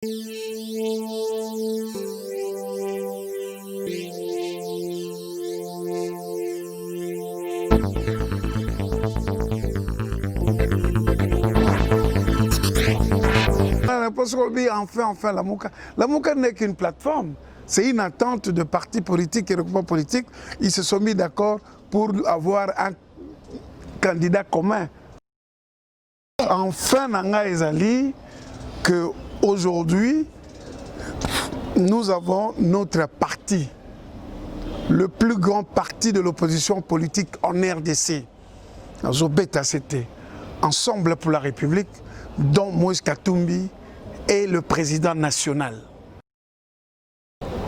Enfin, la Mouka n'est qu'une plateforme. C'est une attente de partis politiques et regroupements politiques. Ils se sont mis d'accord pour avoir un candidat commun. Enfin, Nanga Ezali, qu'aujourd'hui, nous avons notre parti, le plus grand parti de l'opposition politique en RDC, c'était Ensemble pour la République, dont Moïse Katumbi est le président national.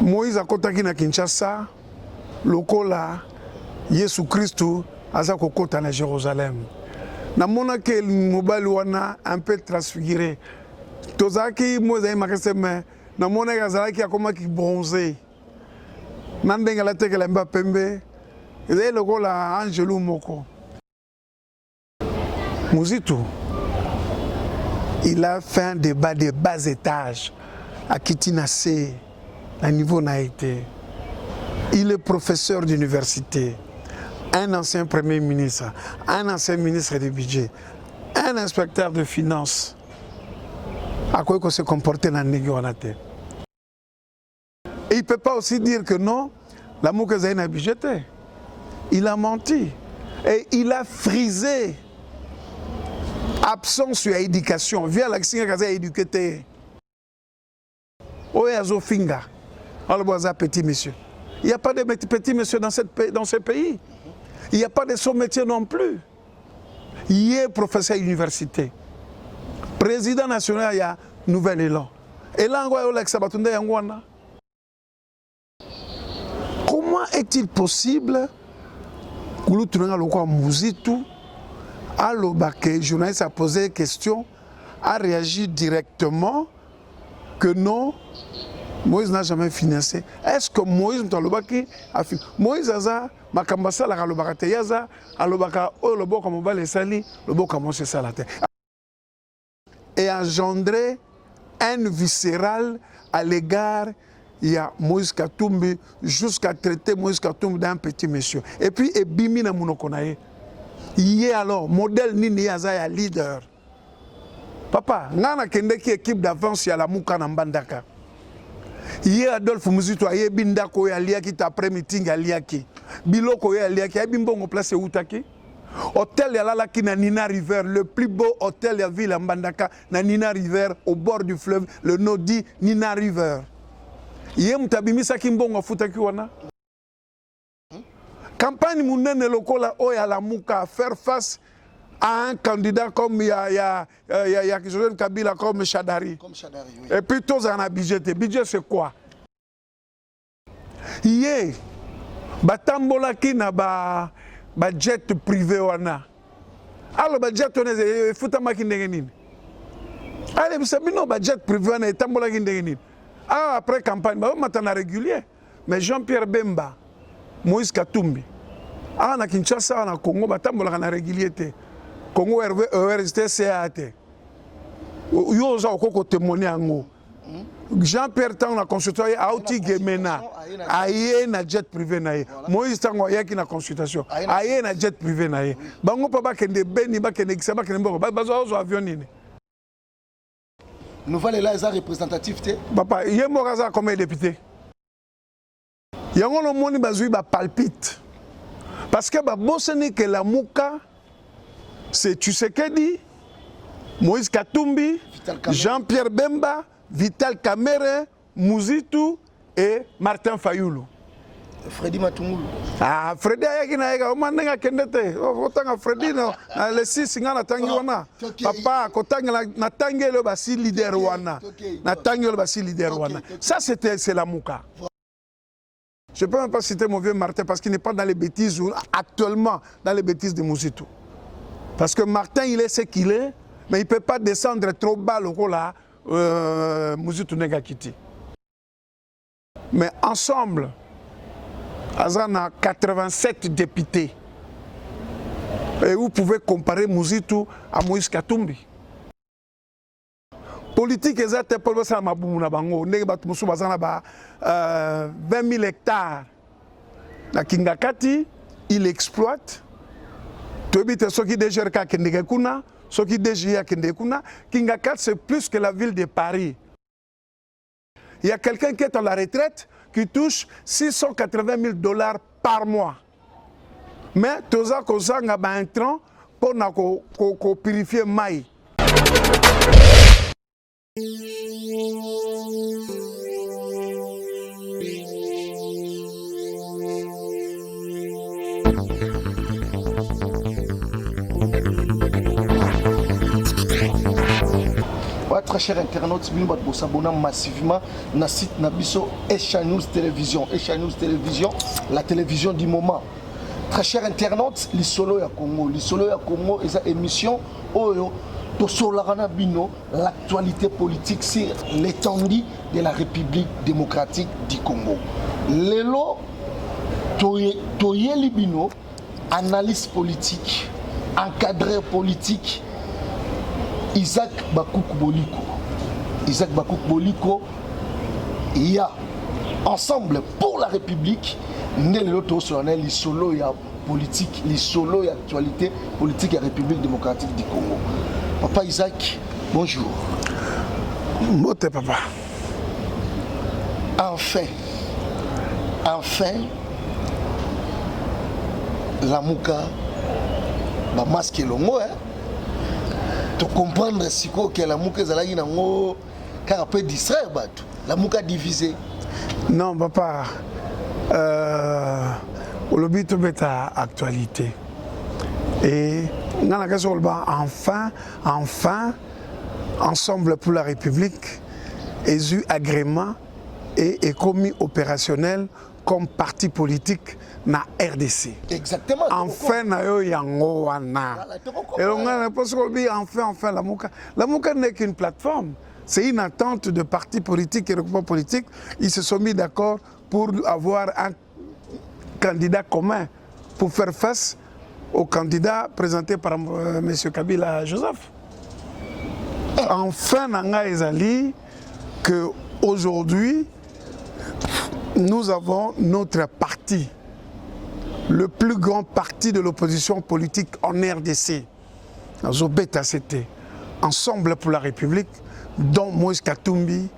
Moïse a contacté na Kinshasa, lokola Yesu Christou aza kokota na Jérusalem. Na mona que mobile wana un peu transfiguré. Tozaki Moïse makase mais na mona gazalaki akoma ki bronzé. Nandenga la teke la mba pembe. Et lokola Angelou moko. Mouzito, il a fait un débat de bas étage à Kitinasé, à niveau Naïté. Il est professeur d'université, un ancien premier ministre, un ancien ministre du budget, un inspecteur de finances. À quoi il se comportait dans le Néguanate. Et il ne peut pas aussi dire que non, l'amour que Zayn a budgété. Il a menti. Et il a frisé. Absence sur l'éducation. Via l'accent que j'ai éduqué. Oyazo Finga. Alors, petit monsieur. Il n'y a pas de petit monsieur dans ce pays. Il n'y a pas de son métier non plus. Il est professeur d'université. Président national, il y a Nouvel Élan. Et là, comment est-il possible que nous trouvions Mouzitou? Alors, le journaliste a posé une question, a réagi directement que non, Moïse n'a jamais financé. Est-ce que Moïse a financé? Moïse a makambasa la kalobaka yaza, alobaka o lobo comme va les sali, lobo comme c'est ça la terre. Et engendré un viscéral à l'égard il y a Moïse Katumbi jusqu'à traiter Moïse Katumbi d'un petit monsieur. Et puis ebimi na munokonaye. Il est alors modèle nini ya leader. Papa, ngana kende ki équipe d'avance ya la Mouka na Mbandaka. Il est Adolphe Mouzito aye bindako ya liaki ta après meeting ya liaki. Biloko ya liaki ay bimbongo place utaki. Hôtel ya lalaki na Nina River, le plus beau hôtel ya ville à Mbandaka na Nina River au bord du fleuve, le nom dit Nina River. Yé mutabimisa kimbongo futaki wana. Campagne mounene lokola oya la Mouka faire face à un candidat comme Joseph Kabila comme Chadari. Comme Chadari, oui. Et puis tous en a budget. Budget c'est quoi? Yé, batambola ki na ba jet privé wana. Alors ba jet on est futama ki ndenge nini? Allez, vous savez non ba jet privé wana et tambola ki ndenge nini? Ah après campagne ba matana régulier. Mais Jean-Pierre Bemba, Moïse Katumbi. Ah, na Kinshasa, na Congo, batambola na régulier. Congo RST CAT. Yo za okoko témoigner ango. Jean-Pierre Tang na consultation a outi gemena. Aye na jet privé na ye. Moïse Tango yaki na consultation. Aye na jet privé na ye. Bango pa ba kende beni ba kende kisaba kende mboko. Ba zo avion nini. Nouvelle là est représentatif té. Papa, yé moraza comme député. Yango lo moni bazui ba palpite. Parce que ba boseni que la Mouka c'est Tshisekedi, Moïse Katumbi, Jean-Pierre Bemba, Vital Kamerhe, Mouzitou et Martin Fayoulou. Freddy Matungulu. Ah, Freddy ayaki o mandenga kendete. Otanga Freddy no le 6 ngana tangi wana. Papa kotanga na tangelo basi leader wana. Na tangelo basi leader wana. Ça c'est la Mouka. Je ne peux même pas citer mon vieux Martin parce qu'il n'est pas dans les bêtises ou actuellement dans les bêtises de Mouzitou. Parce que Martin, il est ce qu'il est, mais il ne peut pas descendre trop bas le rôle là, Mouzitou Negakiti. Mais ensemble, Azan a 87 députés. Et vous pouvez comparer Mouzitou à Moïse Katumbi. politique exacte pour le salama boumuna bango ndenge bato musu bazana ba 20 000 hectares na Kingakati il exploite tobite soki DGRK kendeke kuna soki DGA kendeke kuna Kingakati c'est plus que la ville de Paris. Il y a quelqu'un qui est à la retraite qui touche 680 000 $ par mois. Mais toza kozanga ba intrant pour na ko purifier mai. Très chers internautes, nous allons s'abonner massivement à site Nabiso Echa News Télévision. Echa News Télévision, la télévision du moment. Très chers internautes, l'Isolo ya Congo. L'Isolo ya Congo est une émission Oyo Tosolarana Bino, l'actualité politique sur l'étendue de la République démocratique du Congo. Lelo Toyeli Bino, analyse politique, encadreur politique. Isaac Bakouk Boliko. Isaac Bakouk Boliko, il y a Ensemble pour la République, l'autre solennel, les solo ya politique, les solo ya actualité politique et République démocratique du Congo. Papa Isaac, bonjour. Mote papa. Enfin, la Mouka, bah masque longo, hein. Comprendre si que la mouka zalagi nango car peut distraire bato la mouka divisée. Non papa, le but est à actualité et on a enfin Ensemble pour la République est eu agrément et est commis opérationnel comme parti politique na RDC. Exactement. Enfin na yo yango wana. Et on a enfin la Mouka n'est qu'une plateforme. C'est une attente de partis politiques et regroupements politiques. Ils se sont mis d'accord pour avoir un candidat commun pour faire face au candidat présenté par M. Kabila Joseph. Enfin nanga ezali que aujourd'hui nous avons notre parti, le plus grand parti de l'opposition politique en RDC, c'était Ensemble pour la République, dont Moïse Katumbi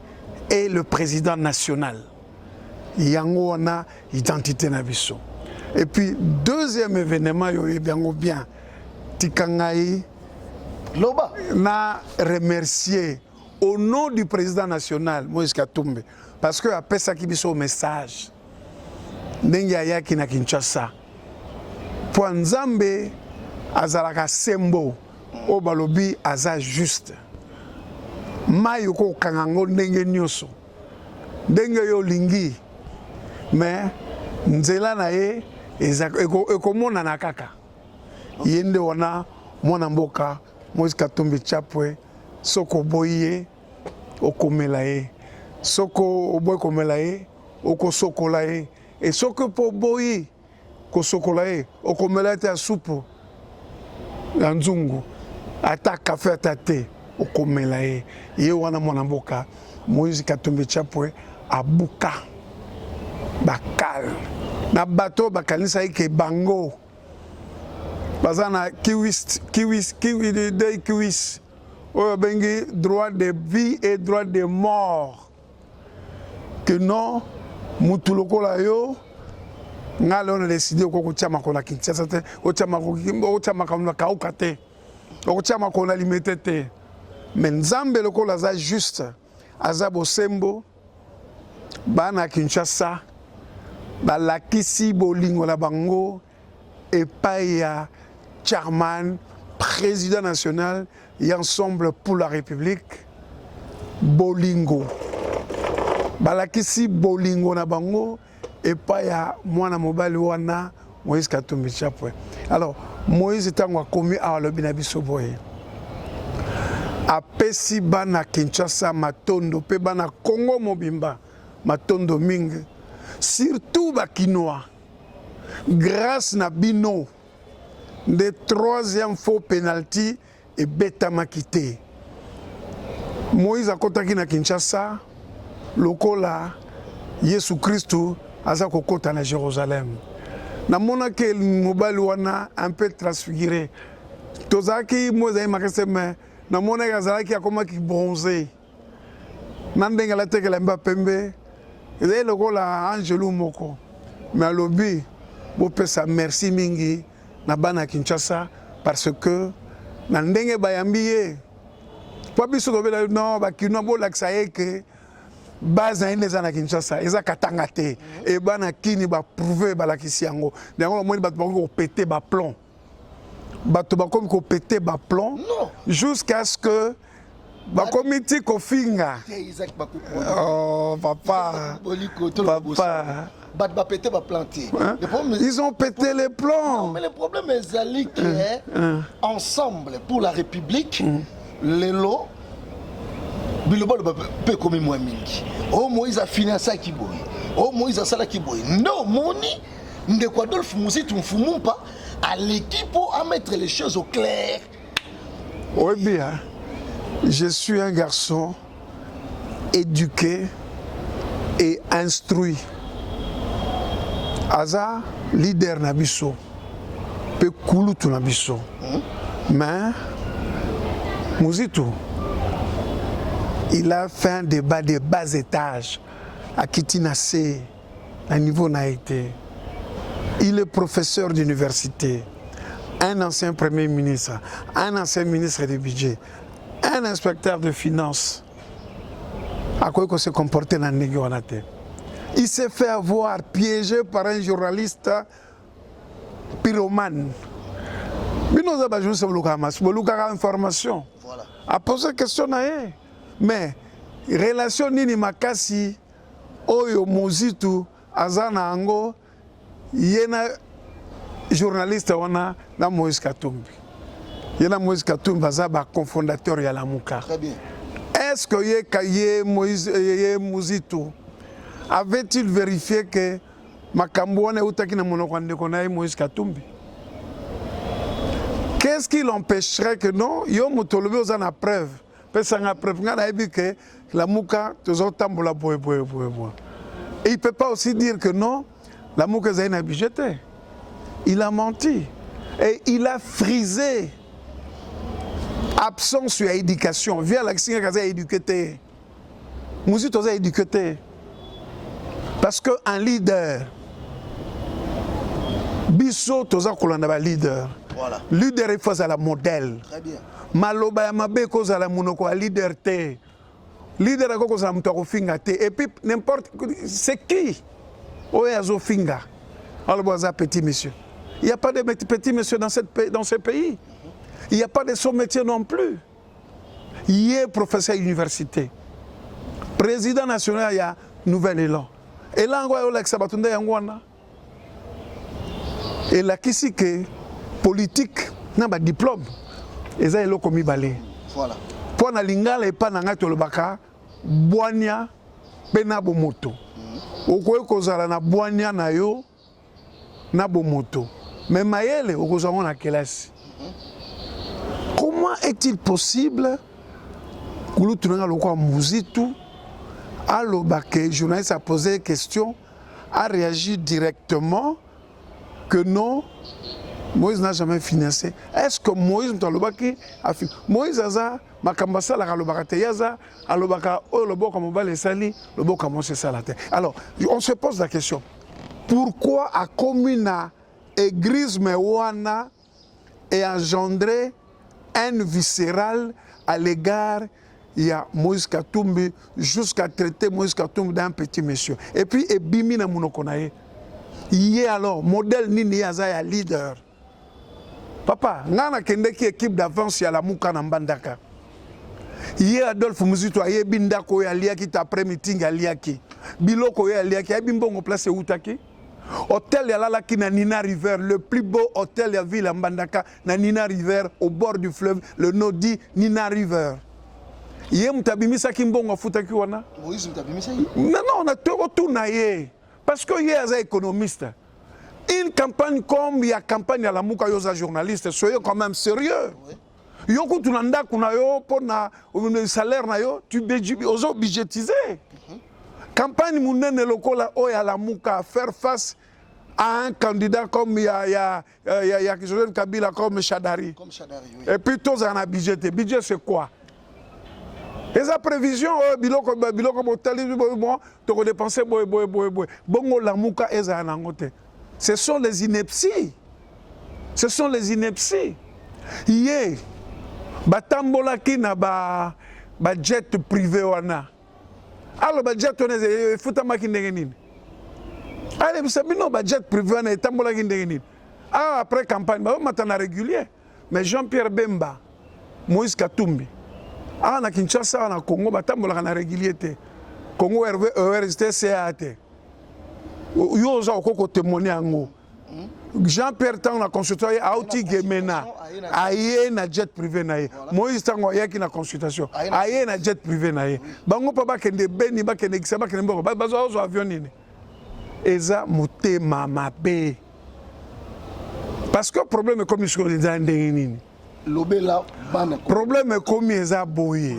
est le président national. Yango wana identité nabiso. Et puis deuxième événement bien Tikangaï Loba n'a remercié au nom du président national Moïse Katumbi. Parce que après ça qui biso message Nengia ki na Kinshasa pour Nzambe azalaka sembo o balobi aza juste mayo ko kangango ndenge nyoso ndenge yo lingi mais nzela na ye ekomona na kaka yende wana mwana mboka Moïse Katumbi Chapwe soko boye okomela ye soko oboy komela ye oko sokola ye et soko po boyi ko sokola ye okomela te asupu ya nzungu ata café ata te okomela ye ye wana mwana mboka Moïse Katumbi Chapwe abuka bakal na bato bakanisa ke bango bazana kiwis oyo bengi droit de vie et droit de mort que non mutuloko la yo ngale on a décidé ko chama ko la Kinshasa te o chama ko na kauka te o chama ko na limité te mais Nzambe loko la za juste azabo sembo bana Kinshasa balakisi bolingo la bango et paya chairman président national et Ensemble pour la République bolingo balakisi bolingo na bango et pas ya mwana mobali wana Moïse Katumbi Chapwe. Alors Moïse tangwa komi a lobi na biso boye apesi bana Kinshasa matondo pe bana Congo mobimba matondo mingi surtout bakinois grâce na bino de troisième faux penalty et beta makité Moïse akotaki na Kinshasa lokola Yesu Christu aza kokota na Jérusalem. Namona ke mobali wana un peu transfiguré. Tozaki Moïse makase me namona kazalaki akomaki bronzé. Nandenga la teke la mba pembe. Ezali lokola Angelou moko. Mais alobi bo pesa merci mingi na bana Kinshasa parce que na ndenge bayambi ye. Pas biso tobela non bakino bo laksa ye ke base ine za na Kinshasa eza katanga te e bana kini ba prouver ba lakisi yango. Yango mo bato ba ko péter ba plomb. Bato ba comme ko péter ba plomb jusqu'à ce que ba comité ko finga. Oh papa. Papa. Ils ont pété les plombs. Non, mais le problème est ensemble pour la République, les lots, Biloba peut comme moi mingi. Oh Moïse a financé à Kiboy. Oh Moïse a salé à Kiboy. Non, Moni, Ndekwadolf Mouzi, tu ne fous pas à l'équipe pour mettre les choses au clair. Oui, bien. Je suis un garçon éduqué et instruit. Aza leader nabiso pe kulutu nabiso mais Mouzito il a fait un débat de bas étage à Kitinase à niveau naïté. Il est professeur d'université, un ancien premier ministre, un ancien ministre du budget, un inspecteur de finances. À quoi il s'est comporté dans le négociation. Il s'est fait avoir piégé par un journaliste pyromane. Il nous a besoin de information. A posé question à eux. Mais, relation nini makasi, oyo mozitu, azana ango, yena journaliste wana na Moïse Katumbi. Yena Moïse Katumbi azaba cofondateur ya la Muka. Très bien. Est-ce que yé Moïse Mozitu avait-il vérifié que Makambouane Outaki na monokwande konaye Moïse Katumbi? Qu'est-ce qui l'empêcherait que non? Yo motolobe ozana preuve. Pesanga preuve ngana ebi que la Muka tozo tambola boy. Et il ne peut pas aussi dire que non, la Muka zaina budgété. Il a menti et il a frisé. Absence sur l'éducation. Via l'accent que j'ai éduqué. Mouzito a éduqué. Parce qu'un leader, Bisso, toza kolanda leader. Voilà. Leader il faut la modèle. Très bien. Maloba mabe koza la monoko leader te. Leader a koza mutako finga te. Et puis n'importe c'est qui. Oya zo finga. Alors boza petit monsieur. Il n'y a pas de petit monsieur dans ce pays. Il n'y a pas de son métier non plus. Il est professeur d'université. Président national, il y a Nouvel Élan. Et là, il y a Sabatunde Yangwana. Et là, qui c'est que politique, n'a pas de diplôme. Et ça, il y a commis balé. Voilà. Pour la lingala et pas na tolobaka, boania, pena bomoto. Okoye kozala na boania na yo, na bomoto. Mais mayele, okozala na kelasi. Comment est-il possible que nous avons Mouzitu, le journaliste a posé des questions, a réagi directement que non, Moïse n'a jamais financé. Est-ce que Moïse a fait Moïse a Makambasa la Kalobaka Yaza, Alobaka, Oloboko Mobile Sali, Loboko Mose Salate. Alors, on se pose la question pourquoi a commis une église Mewana et engendré haine viscérale à l'égard il y a Moïse Katumbi jusqu'à traiter Moïse Katumbi d'un petit monsieur. Et puis, Ebimi na Munokonaye. Il y a alors, modèle Nini Yazaya leader. Papa, nana kende ki équipe d'avance ya la Muka na Mbandaka. Il y a Adolphe Mouzito, il y a Bindako ya liaki après meeting ya liaki. Biloko ya liaki, il y a Bimbongo place Outaki. Hôtel Yalalaki na Nina River, le plus beau hôtel de la ville à Mbandaka, na Nina River, au bord du fleuve, le nom dit Nina River. Yé Moutabimisa Kimbongo Futaki wana? Moïse Moutabimisa? Non, on a tout retourné. Parce que yé est économiste. Une campagne comme il y a campagne à la Mouka Yosa journaliste, soyez quand même sérieux. Oui. Yo kutu na ndako na yo pour na salaire na yo, tu budgétiser. Campagne munene lokola oya la muka faire face à un candidat comme il y a Joseph Kabila comme Chadari. Comme Chadari, oui. Et puis tous en a budgété. Budget c'est quoi? Et sa prévision, biloko botali bon, tu dépenser bongo la muka eza nangote. Ce sont les inepties. Ce sont les inepties. Yé batambola ki na ba jet privé wana. Alors ba jet on est futama ki ndenge nini. Allez, vous savez, non, jet privé, on est en après campagne, on est en régulier. Mais Jean-Pierre Bemba, Moïse Katumbi, on a Kinshasa, on a Congo, on est en régulier. Congo, RST, CAT. Yo, on a témoigné en haut. Jean-Pierre Tang, on a consulté à Aouti Gemena. Aïe, na jet privé. Moïse Tang, on a une consultation. Aïe, na jet privé. Bango, papa, kende beni, ba kende kisaba, kende mboko. Bazo avion nini. Eza motema mabe. Parce que le problème est comme il y a un problème est comme il y a boye.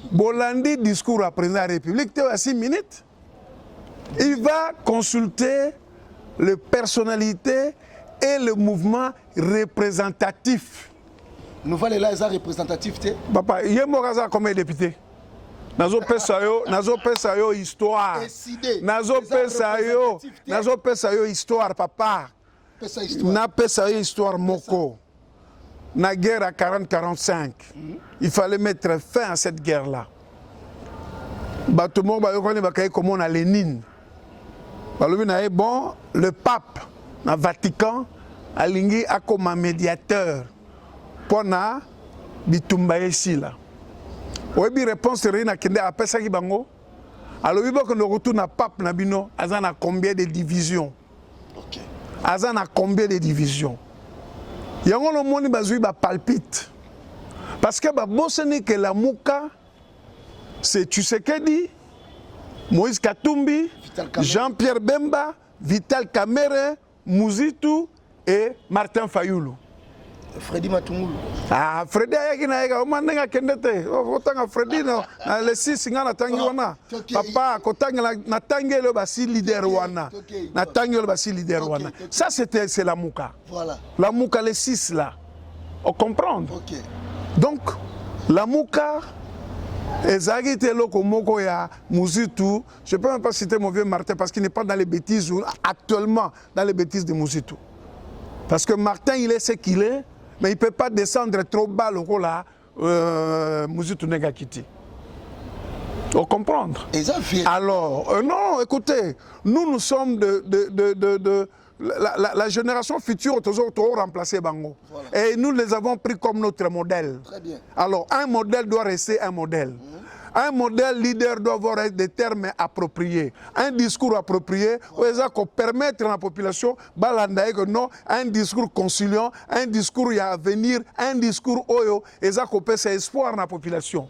Bolandi discours à président de la République, tu as 6 minutes. Il va consulter les personnalités et le mouvement représentatif. Nous valons là, les représentatifs. Papa, il y a combien de députés? Nazo pesa yo histoire. Nazo pesa yo histoire papa. Na pesa yo histoire moko. Na guerre à 40-45. Il fallait mettre fin à cette guerre là. Batomo ba yo koni bakaye comme on a Lénine. Balobi na bon le pape na Vatican alingi akoma médiateur pour na bitumba ici là. Oui, bien réponse rien kende après ça qui bango. Alors il faut que nous retourne à pape nabino, azan a combien de divisions. OK. Azan a combien de divisions. Yango le monde bazui ba palpite. Parce que ba boseni que la muka c'est Tshisekedi, Moïse Katumbi, Jean-Pierre Bemba, Vital Kamerhe, Muzitu et Martin Fayulu. Freddy Matungulu. Ah, Freddy ayaki o mandenga kendete. O tanga Freddy no na le 6 ngana tangi wana. Papa kotanga na tangelo basi leader wana. Na tangelo basi leader wana. Ça c'est la muka. Voilà. La muka les 6 là. On comprend. OK. Donc la muka ezaki te loko moko ya Muzitu. Je peux même pas citer mon vieux Martin parce qu'il n'est pas dans les bêtises actuellement dans les bêtises de Muzitu. Parce que Martin il est ce qu'il est. Mais il ne peut pas descendre trop bas le rôle là, Muzitu Negakiti. Faut comprendre. Alors, non, écoutez, nous sommes de la génération future, toujours remplacer Bango. Voilà. Et nous les avons pris comme notre modèle. Très bien. Alors, un modèle doit rester un modèle. Un modèle leader doit avoir des termes appropriés, un discours approprié, pour permettre à la population que non, un discours conciliant, un discours à venir, un discours oyo, et ça c'est espoir dans la population.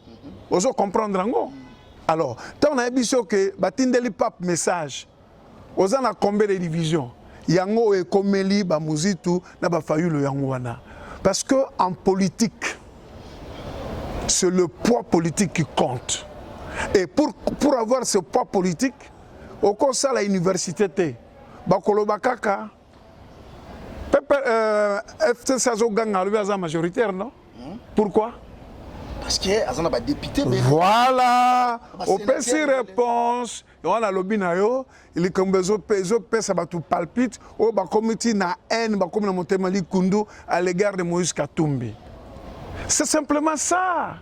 Vous comprendre alors, tant on a besoin que batindeli pape message, vous avez combien de divisions? Yango et Komeli, Muzitu, na Fayulu Yangwana. Parce que en politique, c'est le poids politique qui compte. Et pour avoir ce poids politique, au cours de la université, Bakolo Bakaka, FT Sazo Gang a majoritaire, non? Pourquoi? Parce qu'il y a des députés. Voilà! Au PC réponse, on a lobby na yo, il est comme besoin de ça va tout palpite, au bas comité na haine, bas comme na Montemali Kundu à l'égard de Moïse Katumbi. C'est simplement ça.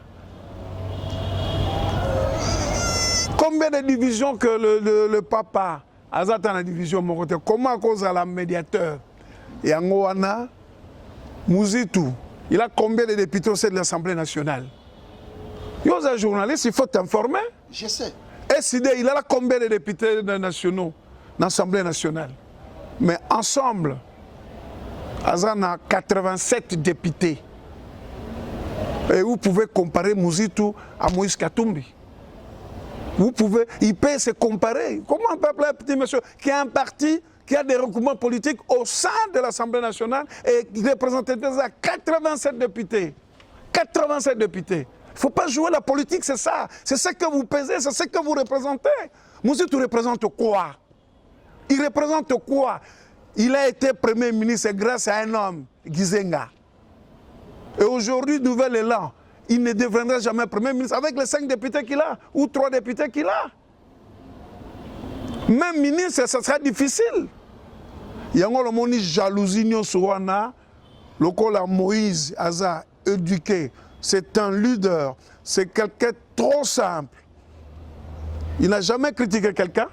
Combien de divisions que le papa a dans la division Mokote? Comment à cause de la médiateur? Et en Ouana, Muzitu, il a combien de députés au sein de l'Assemblée nationale? Il y a un journaliste, il faut t'informer. Je sais. Et il a combien de députés nationaux dans l'Assemblée nationale? Mais ensemble, Azan a 87 députés. Et vous pouvez comparer Muzitu à Moïse Katumbi. Vous pouvez, il peut se comparer. Comment un peuple, petit monsieur, qui a un parti, qui a des recoupements politiques au sein de l'Assemblée nationale et qui représente déjà 87 députés. 87 députés. Il ne faut pas jouer la politique, c'est ça. C'est ce que vous pesez, c'est ce que vous représentez. Mouzitou représente quoi? Il représente quoi? Il a été Premier ministre grâce à un homme, Gizenga. Et aujourd'hui, nouvel élan. Il ne deviendra jamais Premier ministre avec les 5 députés qu'il a, ou 3 députés qu'il a. Même ministre, ça sera difficile. Il y a une jalousie, le col Moïse, Aza, éduqué. C'est un leader, c'est quelqu'un trop simple. Il n'a jamais critiqué quelqu'un,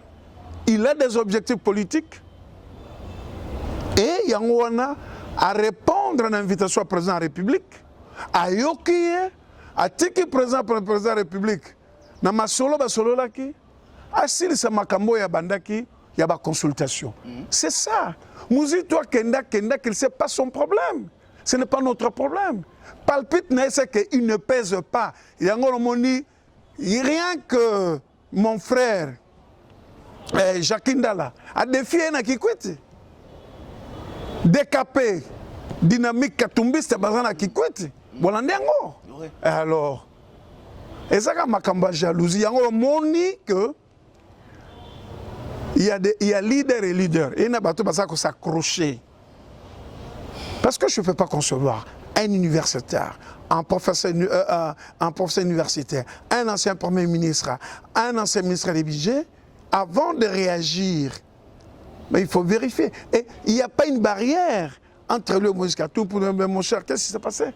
il a des objectifs politiques. Et Yangoana à répondre à l'invitation au président de la République, à Yokiye, à Tiki président pour le président de la République, na masolo basolo laki, à Silisa Makambo ya bandaki, il y a ba consultation. C'est ça. Mouzitou Kenda, qu'il ne sait pas son problème. Ce n'est pas notre problème. Palpite, c'est qu'il ne pèse pas. Il y a rien que mon frère, Jacques Ndala, a défié na Kikwete. Décapé, dynamique katumbiste, bazana Kikwete. Bolandengo. Alors, et ça, comme ma jalousie, il y a que il y a leader et leader. Et il y a des gens qui s'accrocher. Parce que je ne peux pas concevoir un universitaire, un professeur universitaire, un ancien Premier ministre, un ancien ministre des budgets, avant de réagir. Mais il faut vérifier. Et il n'y a pas une barrière entre lui et Moïse Katou pour dire, mon cher, qu'est-ce qui s'est passé?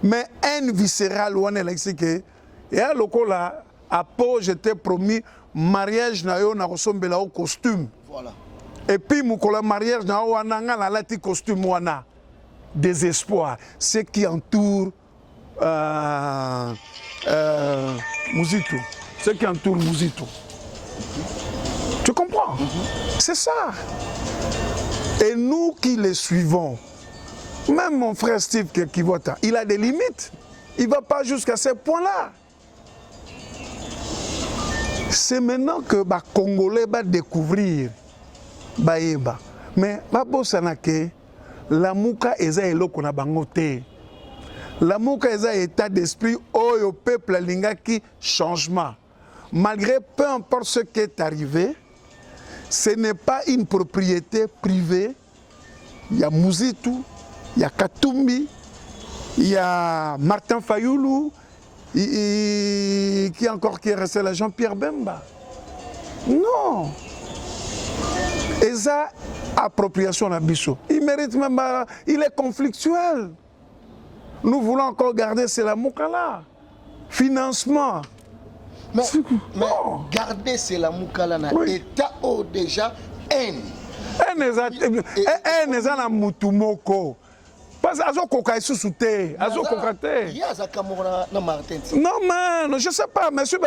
Mais un viscéral, on est là, c'est que, et un local là, à Pau, j'étais promis, mariage, na yo na ressemble au costume. Voilà. Et puis, mon mariage, na yo na lati costume, wana. Désespoir. Ce qui entoure Mouzitou. Ce qui entoure Mouzitou. Tu comprends? C'est ça. Et nous qui les suivons, même mon frère Steve Kivota, il a des limites. Il ne va pas jusqu'à ce point-là. C'est maintenant que les Congolais vont découvrir Baïba. Mais Babosanake, la mouka eza eloko na bango te. La mouka eza état d'esprit au peuple lingaki changement. Malgré peu importe ce qui est arrivé, ce n'est pas une propriété privée. Il y a Mouzitou, il y a Katumbi, il y a Martin Fayoulou, qui encore qui est resté là, Jean-Pierre Bemba. Non. Et ça, appropriation à Bissot. Il mérite même, il est conflictuel. Nous voulons encore garder c'est Moukala. Financement. Mais garder c'est la Moukala, oui. État déjà haine. Haine est un moutumoko. Parce que non, mais je ne sais pas, monsieur,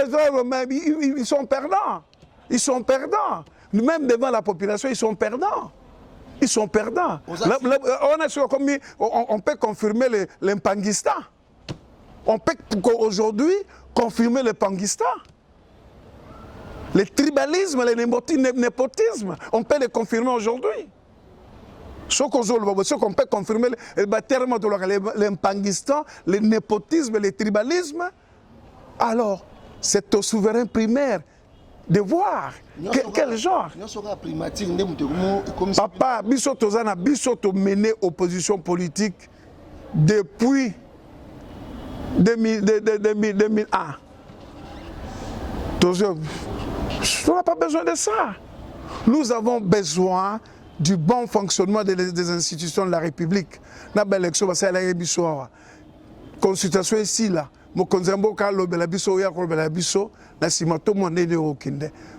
ils sont perdants. Ils sont perdants. Même devant la population, ils sont perdants. Ils sont perdants. On peut confirmer l'impanguista. On peut aujourd'hui confirmer le panguista. Le tribalisme, le népotisme, on peut le confirmer aujourd'hui. Ce qu'on peut confirmer, l'impanguistan, le népotisme, le tribalisme, alors c'est au souverain primaire de voir quel genre. Papa, Bissoto mené opposition politique depuis 2001. On n'a pas besoin de ça. Nous avons besoin du bon fonctionnement des institutions de la République. La élection, c'est la consultation ici, là.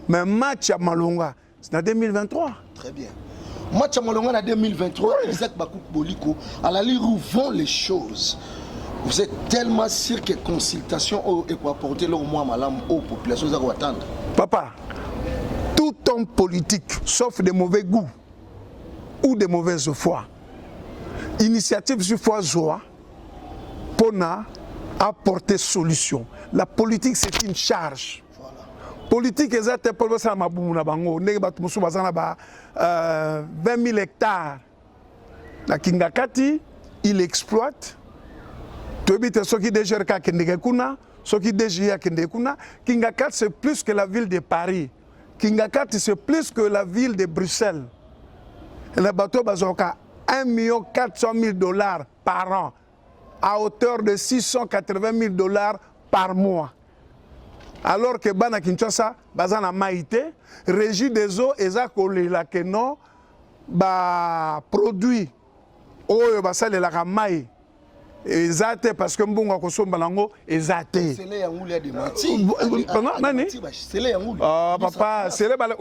Mais match à Malonga, c'est en 2023. Très bien. Match à Malonga en 2023, oui. Isaac Bakouk Boliko, à la lire où vont les choses. Vous êtes tellement sûr que consultation et pour apporter leur moins malam aux populations à attendre. Papa, tout homme politique, sauf de mauvais goût ou de mauvaise foi, initiative sur foi joie, pour apporter solution. La politique, c'est une charge. Voilà. Politique, exactement, pour le 20 000 hectares. La Kingakati, il exploite. Tu habites ce qui déjà Kendekuna, ce qui déjà Kendekuna. Kingakat, c'est plus que la ville de Paris. Kingakat, c'est plus que la ville de Bruxelles. Le bateau Bazoka, 1 400 000 $ par an, à hauteur de 680 000 $ par mois. Alors que Bana Kinshasa, Bazana Maïté, Régie des eaux, Ezakole la Keno, produit, Oyo Basale la Maï. Ezate parce que mbongo kosomba nango ezate. C'est les yangouli de mati. Non nani? C'est les yangouli. Ah papa, c'est les balé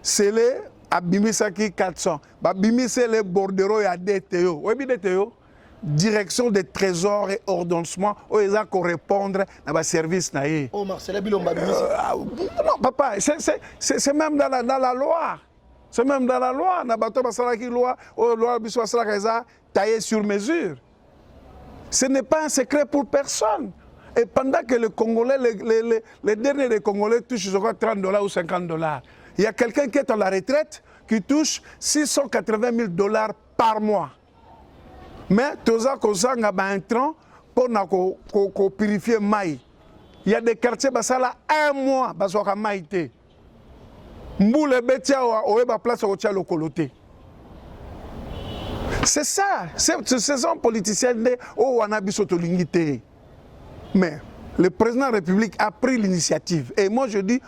c'est les abimisaki 400. Ba bimise les bordereaux ya DTO. Oui DTO. Direction des trésors et ordonnancement où ils ont répondre à ba service na yé. Oh Marcel Bilomba bimise. Non papa, c'est même dans la loi. C'est même dans la loi, na bato basala ki loi, loi biso basala kaza taillé sur mesure. Ce n'est pas un secret pour personne. Et pendant que les Congolais, les derniers des Congolais touchent $30 ou $50, il y a quelqu'un qui est à la retraite qui touche $680 000 par mois. Mais tout ça, il y a un train pour purifier maï. Il y a des quartiers qui sont là 1 mois, parce qu'ils ont maïté. Mboule betia oeba place au tchalo koloté. C'est ça, ce sont politiciens au Wanabisoto-Lingité. Mais le président de la République a pris l'initiative. Et moi je dis,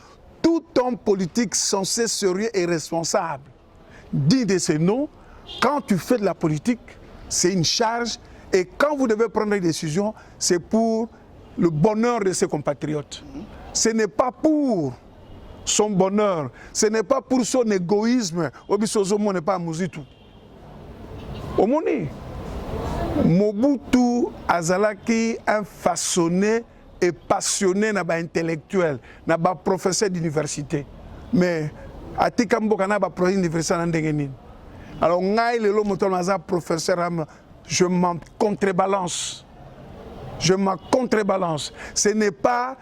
tout homme politique censé sérieux et responsable dit de ces noms, quand tu fais de la politique, c'est une charge. Et quand vous devez prendre des décisions, c'est pour le bonheur de ses compatriotes. Ce n'est pas pour son bonheur, ce n'est pas pour son égoïsme. Obisozomo n'est pas Mouzitou. Omoni, Mobutu Azalaki un façonné et passionné na ba intellectuel, na ba professeur d'université. Mais Atikamboka na ba professeur d'université na ndengeni. Alors ngai lelo moto na professeur je m'en contrebalance. Je m'en contrebalance. Ce n'est pas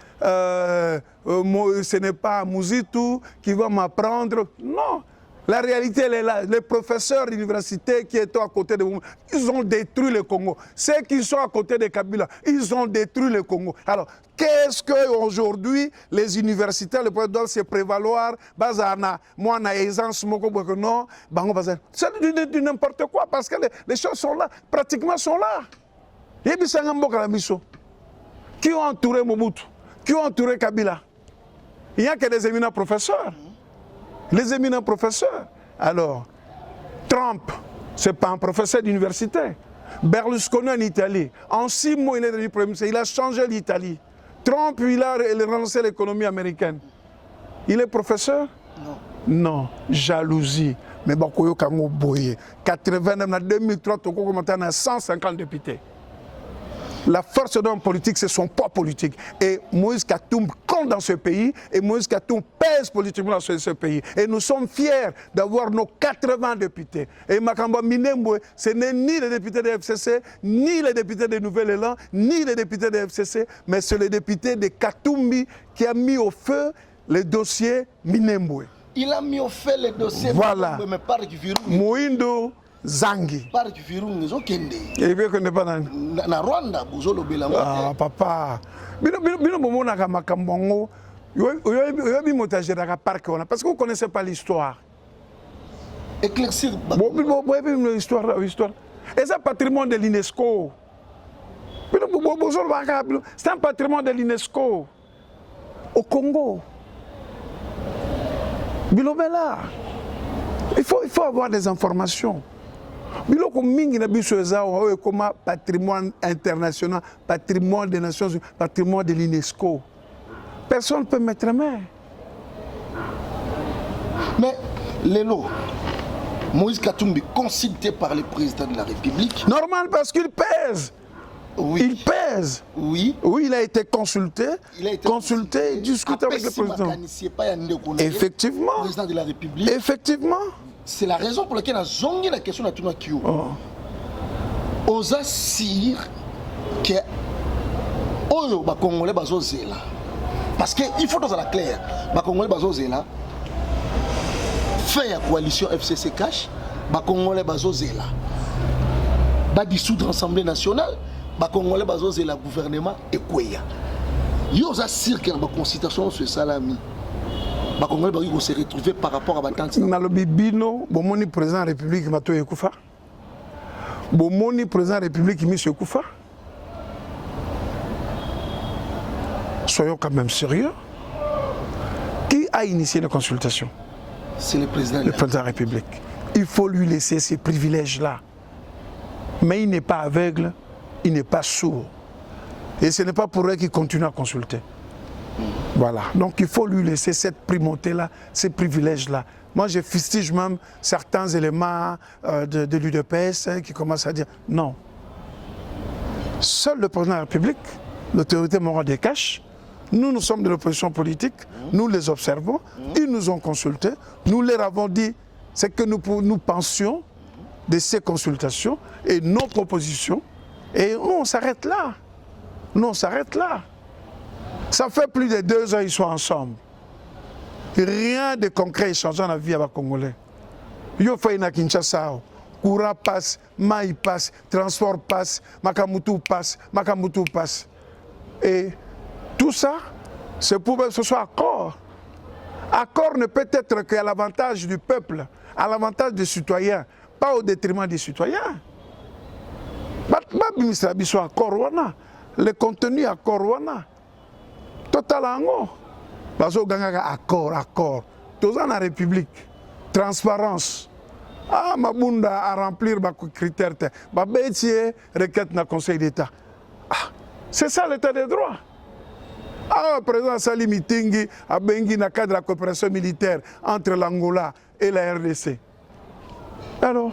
Mouzitou qui va m'apprendre. Non. La réalité, elle est là. Les professeurs d'université qui étaient à côté de vous, ils ont détruit le Congo. Ceux qui sont à côté de Kabila, ils ont détruit le Congo. Alors, qu'est-ce qu'aujourd'hui, les universitaires doivent se prévaloir? Bazana, moi, na aisance, non, c'est du n'importe quoi, parce que les choses sont là, pratiquement sont là. Qui ont entouré Mobutu? Qui ont entouré Kabila? Il n'y a que des éminents professeurs. Les éminents professeurs. Alors, Trump, ce n'est pas un professeur d'université. Berlusconi en Italie, en 6 mois, il est devenu Premier ministre. Il a changé l'Italie. Trump, il a relancé l'économie américaine. Il est professeur? Non. Jalousie. Mais Bakoyo Kango Boye. 80, 2003, Toko on a 150 députés. La force d'un politique, c'est son poids politique. Et Moïse Katoum compte dans ce pays, et Moïse Katoum pèse politiquement dans ce pays. Et nous sommes fiers d'avoir nos 80 députés. Et Makamba Minembwe, ce n'est ni les députés de FCC, ni les députés de Nouvel-Élan, ni les députés de FCC, mais c'est le député de Katoumbi qui a mis au feu le dossier Minembwe. Il a mis au feu le dossier voilà. Mais par Moïndo Zangi. Par du Virungu, Zokende. Et bien qu'on n'est pas dans. Na Rwanda, Bozolo Belango. Ah, papa. Bino Momo Nakamambongo. Yobi Motagera Parc, parce que vous ne connaissez pas l'histoire. Éclaircir. L'histoire. Et c'est un patrimoine de l'UNESCO. C'est un patrimoine de l'UNESCO. Au Congo. Bilobela. Il faut avoir des informations. Biloko mingi na biso ezao comme patrimoine international, patrimoine des Nations Unies, patrimoine de l'UNESCO. Personne ne peut mettre main. Mais Lélo, Moïse Katumbi, consulté par le président de la République. Normal parce qu'il pèse. Oui. Il pèse. Oui. Oui, il a été consulté. Consulté, discuté avec le président. Effectivement. Le président de la République. Effectivement. C'est la raison pour laquelle on a zongué la question de Tuna Kyo. Osa sire que Oyo ba Congolais bazozela. Parce qu'il faut dans la claire, ba Congolais bazozela. Fait la coalition FCC cash, ba Congolais bazozela. va dissoudre l'Assemblée nationale, les Congolais vont la gouvernement et quoi. Il y a un cirque dans la constitution sur Salami. Les Congolais vont se retrouver par rapport à la tante. Dans le Bibino, le président de la République Mato Yekoufa. Le président de la République Michel Koufa. Soyons quand même sérieux. Qui a initié la consultation? C'est le président de la République. Il faut lui laisser ces privilèges-là. Mais il n'est pas aveugle, il n'est pas sourd. Et ce n'est pas pour eux qu'il continue à consulter. Voilà. Donc il faut lui laisser cette primauté-là, ces privilèges-là. Moi, je fustige même certains éléments de l'UDPS qui commencent à dire non. Seul le président de la République, l'autorité morale des caches, nous sommes de l'opposition politique, nous les observons, ils nous ont consultés, nous leur avons dit ce que nous pensions de ces consultations et nos propositions, et on s'arrête là. Nous, on s'arrête là. Ça fait plus de 2 ans qu'ils sont ensemble. Rien de concret changeant la vie à la Congolais. Yo fait na Kinshasa, courant passe, maï passe, transport passe, Makamutu passe. Et tout ça, c'est pour que ce soit accord. Accord ne peut être qu'à l'avantage du peuple, à l'avantage des citoyens, pas au détriment des citoyens. Le contenu accord wana. Total ango. Bazo ganga accord. Tous dans la République. Transparence. Ah, Mabunda à remplir les critères. Babetier requête dans le Conseil d'État. Ah, c'est ça l'état des droits. Ah, président Sali Mitingi a bengi dans le cadre de la coopération militaire entre l'Angola et la RDC. Alors,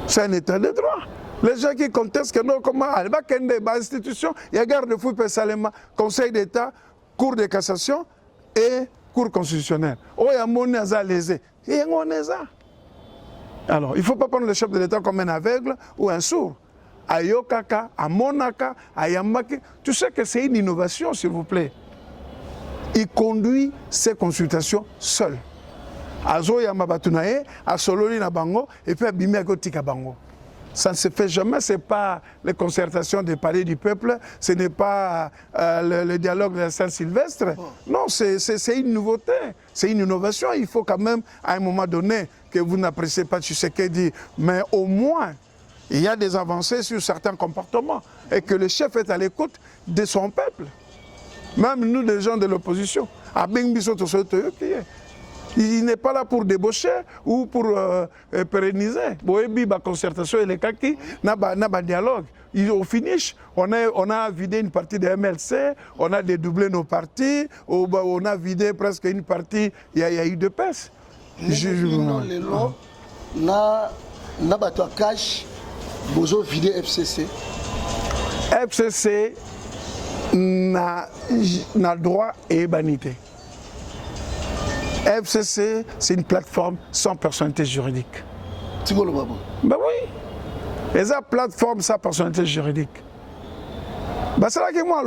c'est un état de droit. Les gens qui contestent que non, comment, il va qu'il y ait des institutions, il y a garde-fou, Conseil d'État, Cour de cassation et Cour constitutionnelle. Oh, il y a mon lésé. Il y a mon Alors, il ne faut pas prendre le chef de l'État comme un aveugle ou un sourd. À Yokaka, à Monaka, à Yambaki, tu sais que c'est une innovation, s'il vous plaît. Il conduit ces consultations seul. À Zo Yamabatunae, à Sololi Nabango, et puis à Bimeagotika Bango. Ça ne se fait jamais, ce n'est pas les concertations des palais du peuple, ce n'est pas le dialogue de la Saint-Sylvestre. Non, c'est une nouveauté, c'est une innovation. Il faut quand même, à un moment donné, que vous n'appréciez pas Tshisekedi, mais au moins, il y a des avancées sur certains comportements et que le chef est à l'écoute de son peuple. Même nous, les gens de l'opposition. Il n'est pas là pour débaucher ou pour pérenniser. La concertation et les kaki, n'a dialogue. Au finish, on a vidé une partie des MLC, on a dédoublé nos partis, on a vidé presque une partie, il y a eu de pèse. Na bato cash bozo vidé FCC. FCC n'a droit et banité. FCC, c'est une plateforme sans personnalité juridique. Tu vois le babo? Ben oui. Et ça, plateforme sans personnalité juridique. Ben c'est là que moi,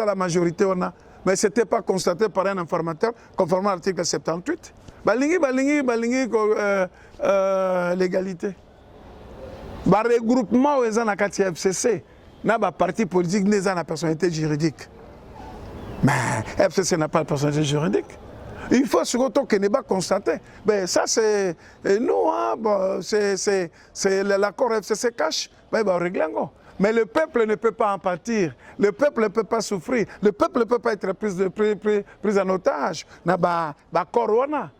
la majorité, on a. Mais ce n'était pas constaté par un informateur, conformément à l'article 78. Balingi, l'égalité. Le regroupement aux gens qui FCC, n'a pas parti politique, n'a pas personnalité juridique. Mais FCC n'a pas de personnalité juridique. Il faut surtout que n'est pas constaté. Ben ça c'est nous, hein, bon, c'est l'accord FCC cache, ben réglango. Mais le peuple ne peut pas en pâtir, le peuple ne peut pas souffrir, le peuple ne peut pas être pris en otage. Corona.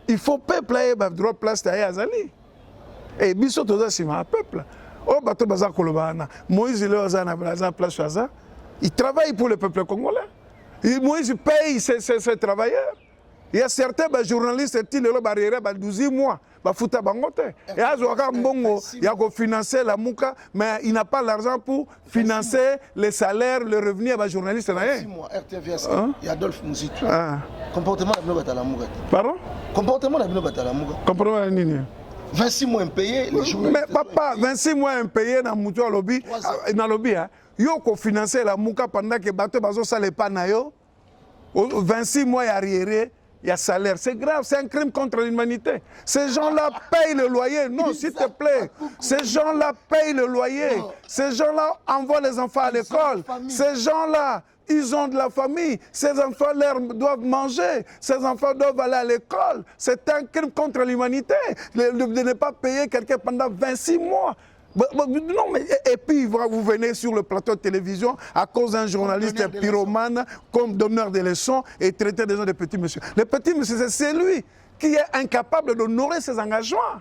Il faut peuple ait droit de place à Azali. Et biso toza sima peuple. Oh bato baza kolobana. Moïse il est à place Aza. Il travaille pour le peuple congolais. Moïse paye ses travailleurs. Il y a certains journalistes qui ont barrière 12 mois. Bafuta bangote. Et Azoaka Mbongo, il a financé la Mouka, mais il n'a pas l'argent pour financer les salaires, le revenu à les journalistes. 6 mois, RTVS, il y a Adolphe Mouzitou. Comportement de la Mouka. Pardon? Comportement de la Mouka. Comportement de la 26 mois impayés, les journalistes. Mais papa, 26 mois impayés dans le lobby. Dans le lobby, il a financé la Mouka pendant que Bato Bazo Sale Panayo. 26 mois arriérés. il y a salaire. C'est grave, c'est un crime contre l'humanité. Ces gens-là payent le loyer. Non, s'il te plaît. Ces gens-là payent le loyer. Ces gens-là envoient les enfants à l'école. Ces gens-là, ils ont de la famille. Ces enfants doivent manger. Ces enfants doivent aller à l'école. C'est un crime contre l'humanité de ne pas payer quelqu'un pendant 26 mois. Non, mais, et puis vous venez sur le plateau de télévision à cause d'un journaliste pyromane comme donneur de leçons et traiter des gens de petits messieurs. Le petit monsieur, c'est lui qui est incapable d'honorer ses engagements.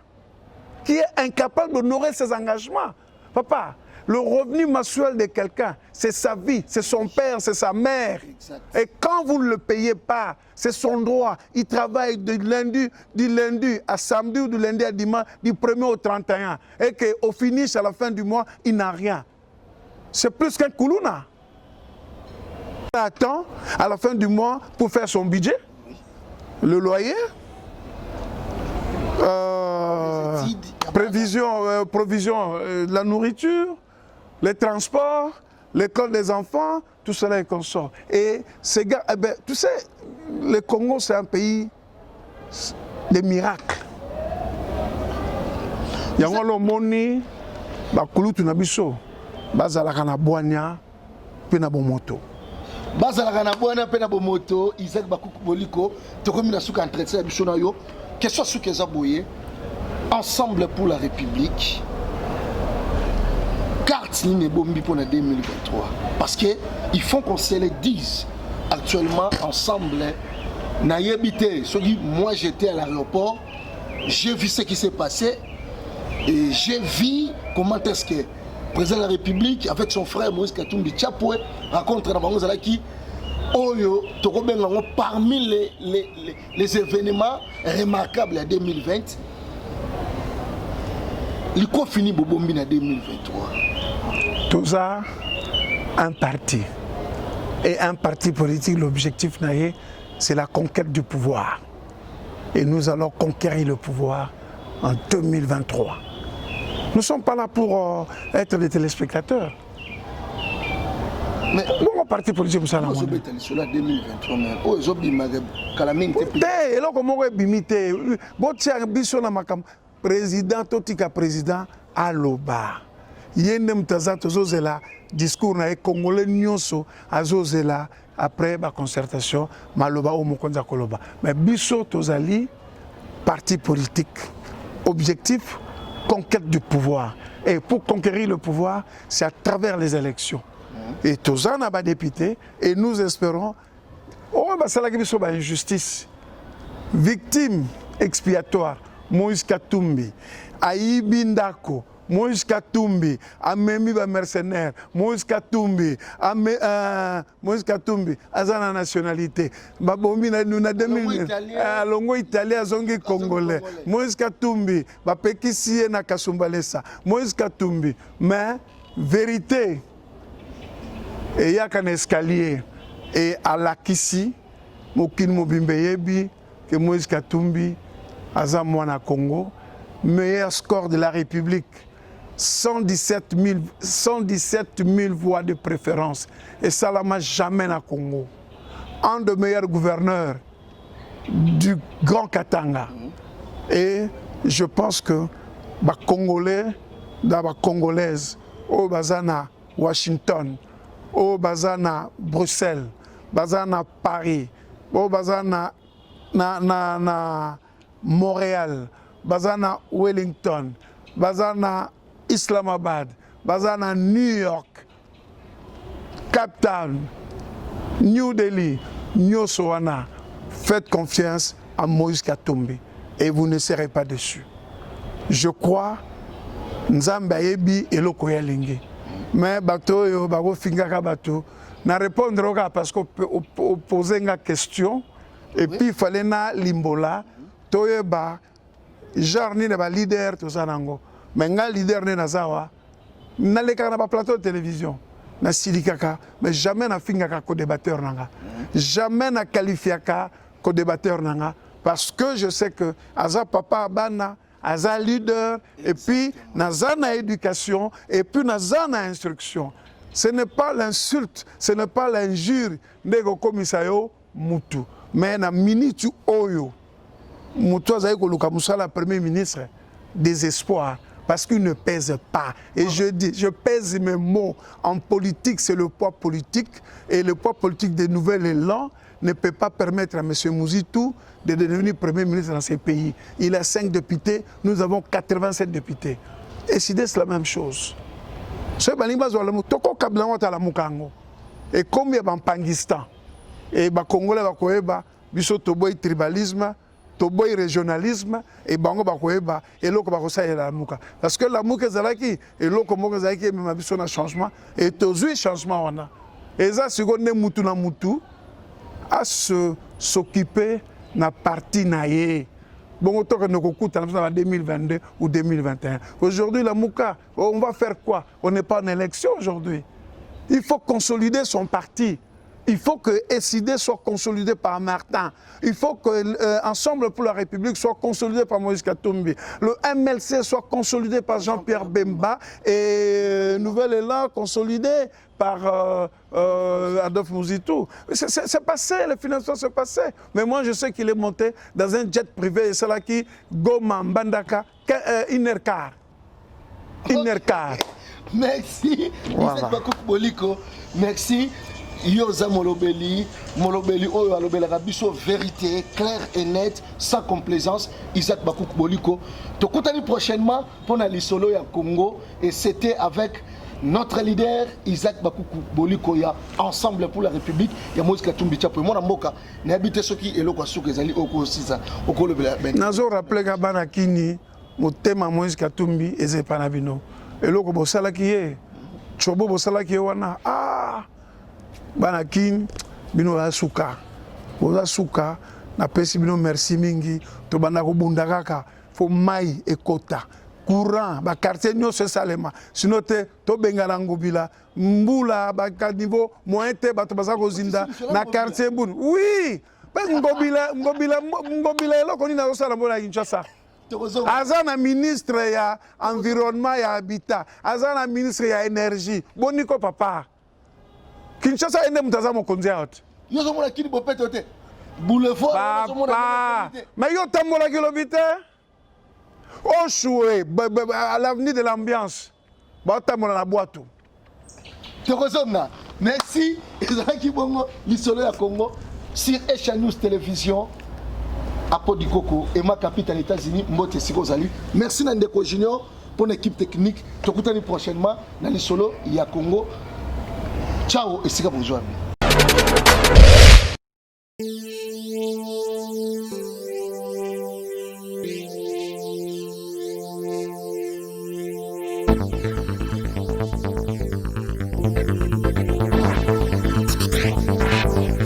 Qui est incapable d'honorer ses engagements. Papa, le revenu mensuel de quelqu'un, c'est sa vie, c'est son père, c'est sa mère. Exact. Et quand vous ne le payez pas, c'est son droit. Il travaille du lundi à samedi ou du lundi à dimanche, du 1er au 31. Et qu'au finish, à la fin du mois, il n'a rien. C'est plus qu'un koulouna. Il attend à la fin du mois pour faire son budget, le loyer, provision de la nourriture, les transports, l'école des enfants, tout cela est consort. Et ces gars, eh ben, tu sais, le Congo, c'est un pays de miracles. Il y a un moni, bakulutu na biso, bazalaka na boanya, pe na bomoto. Bazalaka na boanya pe na bomoto, Isaac Bakuku Boliko, tokomi na suka entretien biso na yo, question suka zaboye, ensemble pour la République. Carte ligne bombi pour 2023 parce que ils font qu'on se le dise actuellement ensemble. Moi j'étais à l'aéroport, j'ai vu ce qui s'est passé et j'ai vu comment est-ce que le président de la République avec son frère Moïse Katumbi Tchapoué rencontre dans Bangonzalaki parmi les événements remarquables en 2020. Il a fini Bobombi en 2023. Tout ça, un parti. Et un parti politique, l'objectif, c'est la conquête du pouvoir. Et nous allons conquérir le pouvoir en 2023. Nous ne sommes pas là pour être des téléspectateurs. Mais bon, parti politique, vous savez. Président, totika président, aloba. Yendem taza tozozela discours na congolais nyonso azozela après la concertation maloba o mokonza koloba. Mais biso tozali parti politique. Objectif conquête du pouvoir. Et pour conquérir le pouvoir, c'est à travers les élections. Et tozan a député et nous espérons oh bah ça la biso ba injustice. Victime expiatoire Moïse Katumbi, Aïbi Ndako, Moïse Katumbi, Amemi ba mercenaire, Moïse Katumbi, Moïse Katumbi, Azana nationalité, Babombi na 2000, Longo italien zongi congolais, Moïse Katumbi, Bapekisi na Kasumbalesa, Moïse Katumbi, mais vérité, et y a qu'un escalier, et à la Kissi, Mokin Mobimbe Yebi, que Moïse Katumbi, Azamouana Congo, meilleur score de la République, 117 000 voix de préférence. Et ça l'a jamais na Congo. Un des meilleurs gouverneurs du Grand Katanga. Et je pense que les Congolais, les Congolaises, au Bazana Washington, au Bazana Bruxelles, Bazana Paris, au Bazana Montréal, Bazana Wellington, Bazana Islamabad, Bazana New York, Cape Town, New Delhi, Nyosowana. Faites confiance à Moïse Katumbi et vous ne serez pas déçus. Je crois Nzambe ayebi eloko ya lingi. Mais bato yo bako fingaka bato na répondre parce qu'on poser une question et puis il fallait na limbola toyeba genre ni na leader to sanango mais nga leader ne nazawa na leka na ba plateau de télévision na silikaka mais jamais na fingaka ko débatteur nanga jamais na qualifiaka ko débatteur nanga parce que je sais que aza papa bana aza leader et puis naza na éducation et puis naza na instruction. Ce n'est pas l'insulte, ce n'est pas l'injure ndeko komisayo mutu. mais na minute oyo moto azali koluka musala premier ministre désespoir parce qu'il ne pèse pas. Et je dis, je pèse mes mots. En politique, c'est le poids politique. Et le poids politique des nouvel élan ne peut pas permettre à M. Mouzitou de devenir Premier ministre dans ces pays. Il a 5 députés, nous avons 87 députés. Et c'est la même chose. Et comme il y a en Pakistan, et les Congolais, ils ont tribalisme, toboy régionalisme et bango bakoeba et loko bakosa la muka parce que la muka zalaki et loko moko zalaki même biso na changement et tozui changement wana et ça seconde mutu na mutu à s'occuper na parti naie bongo toka nokokuta en 2022 ou 2021 aujourd'hui la muka on va faire quoi? On n'est pas en élection aujourd'hui. Il faut consolider son parti. Il faut que SID soit consolidé par Martin. Il faut que Ensemble pour la République soit consolidé par Moïse Katumbi. Le MLC soit consolidé par Jean-Pierre Bemba et Nouvel Élan consolidé par Adolphe Mouzitou. C'est passé, le financement s'est passé. Mais moi, je sais qu'il est monté dans un jet privé, et c'est là qui Goma, Mbandaka, Inercar. Inercar. Merci. Voilà. Merci. Yoza Molobeli Oyo Alobela biso vérité claire et nette sans complaisance. Isaac Bakouk Boliko. Tokutani prochainement pour la Lisolo ya Congo et c'était avec notre leader Isaac Bakouk Boliko ya Ensemble pour la République ya Moïse Katumbi Tchapo. Moi na mboka na habité soki eloko suka ezali oko sisa oko lobela ben. Nazo rappeler ka bana kini motema Moïse Katumbi ezepana bino. Eloko bosala ki ye. Chobo bosala ki wana. Banakin bino la suka oza suka na pesi bino merci mingi to banda ko bunda kaka fo mai ekota courant ba quartier nyonso salema sinon te to bengala ngobila mbula ba niveau moyen te bato baza ko zinda na quartier bun oui ba ngobila eloko ni na osala mbona Kinshasa azana ministre ya environnement ya habitat azana ministre ya énergie boniko papa Kinshasa ende mutaza mokonzi out. Yo zo mona kini bopete te. Boulevard zo mona. Mais yo tambola ki lobite. Oh choué à l'avenir de l'ambiance. Ba tambola na boîte. Tokozona. Merci. Ezaki bongo lisolo ya Congo sur Echa News Télévision. Apodi Koko et ma capitale États-Unis Mbote Sikozali. Merci Nandeko Junior pour l'équipe technique. Tokutani prochainement dans lisolo ya Congo. Ciao et c'est bonjour.